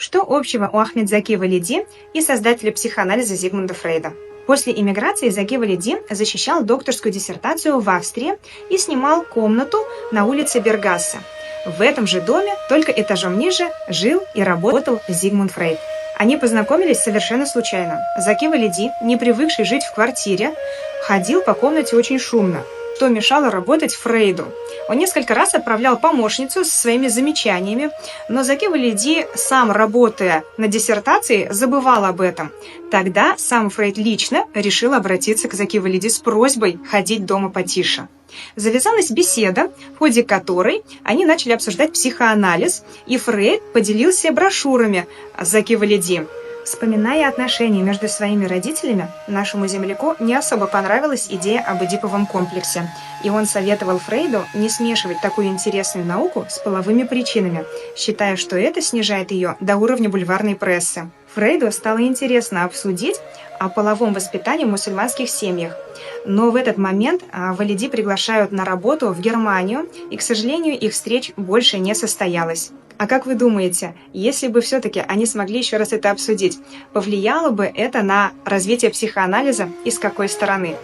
Что общего у Ахмедзаки Валиди и создателя психоанализа Зигмунда Фрейда? После иммиграции Заки Валиди защищал докторскую диссертацию в Австрии и снимал комнату на улице Бергассе. В этом же доме, только этажом ниже, жил и работал Зигмунд Фрейд. Они познакомились совершенно случайно. Заки Валиди, не привыкший жить в квартире, ходил по комнате очень шумно, что мешало работать Фрейду. Он несколько раз отправлял помощницу со своими замечаниями, но Заки Валиди, сам работая над диссертацией, забывал об этом. Тогда сам Фрейд лично решил обратиться к Заки Валиди с просьбой ходить дома потише. Завязалась беседа, в ходе которой они начали обсуждать психоанализ, и Фрейд поделился брошюрами Заки Валиди. Вспоминая отношения между своими родителями, нашему земляку не особо понравилась идея об эдиповом комплексе, и он советовал Фрейду не смешивать такую интересную науку с половыми причинами, считая, что это снижает ее до уровня бульварной прессы. Фрейду стало интересно обсудить о половом воспитании в мусульманских семьях. Но в этот момент Валиди приглашают на работу в Германию, и, к сожалению, их встреч больше не состоялось. А как вы думаете, если бы все-таки они смогли еще раз это обсудить, повлияло бы это на развитие психоанализа и с какой стороны?